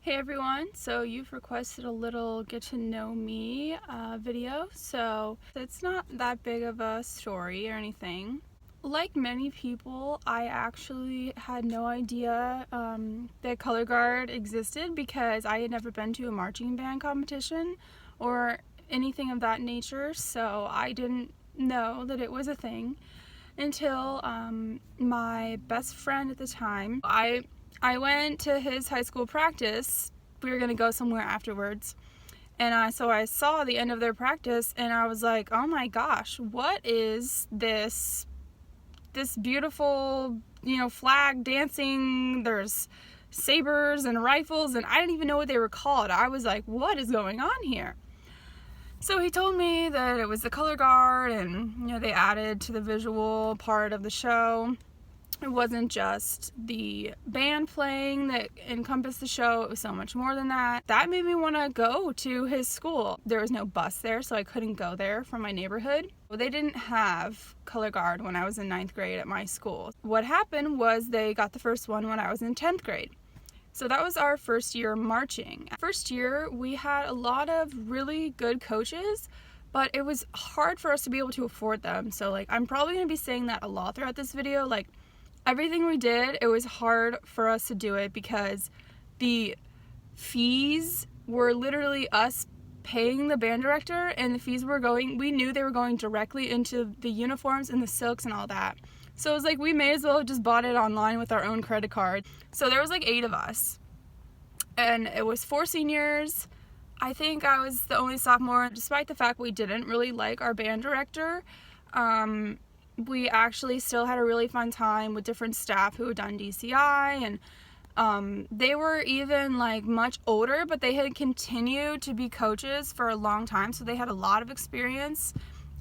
Hey everyone, so you've requested a little get to know me video, so it's not that big of a story or anything. Like many people, I actually had no idea that color guard existed because I had never been to a marching band competition or anything of that nature, so I didn't know that it was a thing until my best friend at the time. I went to his high school practice. We were going to go somewhere afterwards. And so I saw the end of their practice and I was like, oh my gosh, what is this beautiful, flag dancing? There's sabers and rifles and I didn't even know what they were called. I was like, what is going on here? So he told me that it was the color guard and, they added to the visual part of the show. It wasn't just the band playing that encompassed the show, it was so much more than that. That made me want to go to his school. There was no bus there, so I couldn't go there from my neighborhood. They didn't have color guard when I was in 9th grade at my school. What happened was they got the first one when I was in 10th grade. So that was our first year marching. First year, we had a lot of really good coaches, but it was hard for us to be able to afford them. So I'm probably going to be saying that a lot throughout this video. Everything we did, it was hard for us to do it because the fees were literally us paying the band director, and the fees we knew they were going directly into the uniforms and the silks and all that. So it was we may as well have just bought it online with our own credit card. So there was 8 of us, and it was 4 seniors. I think I was the only sophomore. Despite the fact we didn't really like our band director, we actually still had a really fun time with different staff who had done DCI, and they were even much older, but they had continued to be coaches for a long time, so they had a lot of experience.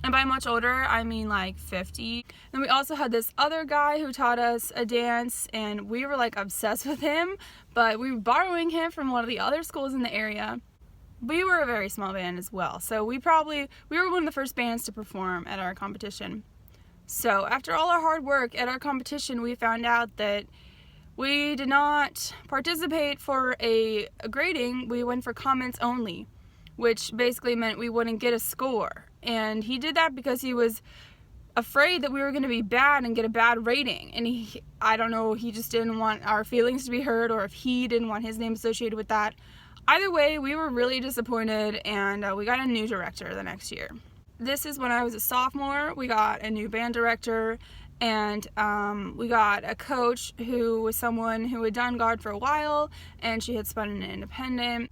And by much older, I mean 50. And we also had this other guy who taught us a dance, and we were obsessed with him, but we were borrowing him from one of the other schools in the area. We were a very small band as well, so we were one of the first bands to perform at our competition. So after all our hard work at our competition, we found out that we did not participate for a grading. We went for comments only, which basically meant we wouldn't get a score. And he did that because he was afraid that we were going to be bad and get a bad rating. And I don't know, he just didn't want our feelings to be hurt, or if he didn't want his name associated with that. Either way, we were really disappointed, and we got a new director the next year. This is when I was a sophomore. We got a new band director, and we got a coach who was someone who had done guard for a while, and she had spun an independent.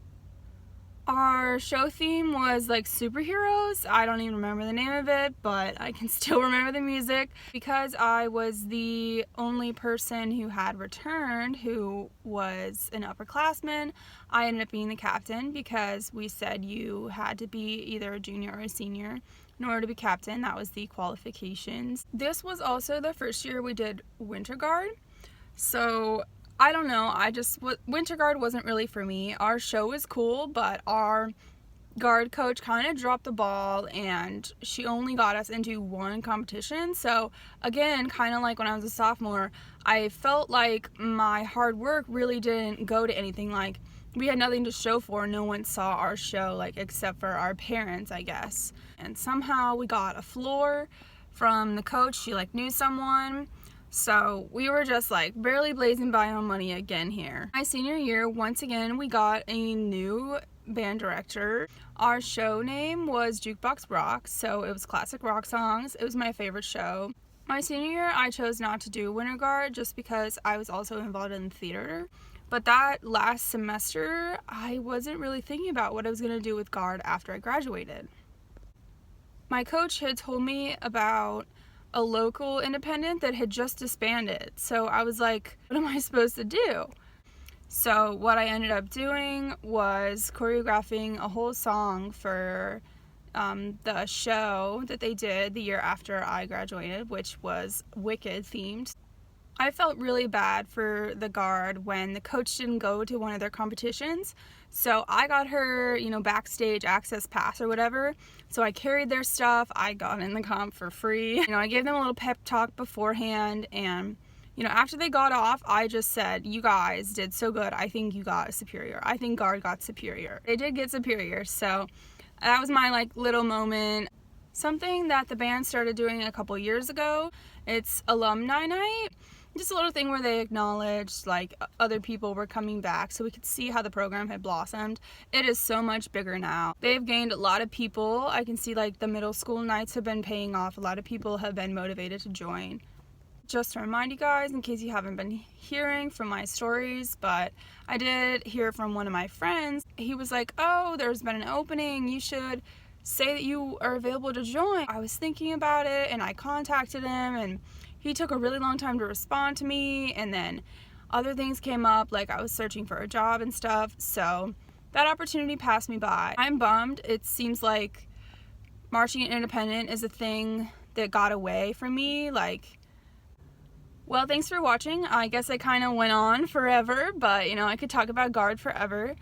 Our show theme was superheroes. I don't even remember the name of it, but I can still remember the music. Because I was the only person who had returned who was an upperclassman, I ended up being the captain because we said you had to be either a junior or a senior in order to be captain. That was the qualifications. This was also the first year we did winter guard. So I don't know, winter guard wasn't really for me. Our show was cool, but our guard coach kind of dropped the ball, and she only got us into one competition. So again, kind of like when I was a sophomore, I felt like my hard work really didn't go to anything. We had nothing to show for. No one saw our show, except for our parents, I guess. And somehow we got a floor from the coach. She knew someone. So we were just barely blazing by on money again here. My senior year, once again, we got a new band director. Our show name was Jukebox Rock, so it was classic rock songs. It was my favorite show. My senior year, I chose not to do winter guard just because I was also involved in the theater. But that last semester, I wasn't really thinking about what I was going to do with guard after I graduated. My coach had told me about a local independent that had just disbanded. So I was like, what am I supposed to do? So what I ended up doing was choreographing a whole song for the show that they did the year after I graduated, which was Wicked themed. I felt really bad for the guard when the coach didn't go to one of their competitions. So I got her, backstage access pass or whatever. So I carried their stuff. I got in the comp for free. I gave them a little pep talk beforehand, and You know, after they got off, I just said, you guys did so good. I think you got superior. I think guard got superior. They did get superior, so that was my like little moment. Something that the band started doing a couple years ago, it's alumni night. Just a little thing where they acknowledged like other people were coming back so we could see how the program had blossomed. It is so much bigger now. They've gained a lot of people. I can see like the middle school nights have been paying off. A lot of people have been motivated to join. Just to remind you guys, in case you haven't been hearing from my stories, but I did hear from one of my friends. He was like, oh, there's been an opening. You should say that you are available to join. I was thinking about it and I contacted him and he took a really long time to respond to me, and then other things came up, like I was searching for a job and stuff, so that opportunity passed me by. I'm bummed. It seems like marching independent is a thing that got away from me. Like, well, thanks for watching. I guess I kind of went on forever, but you know, I could talk about guard forever.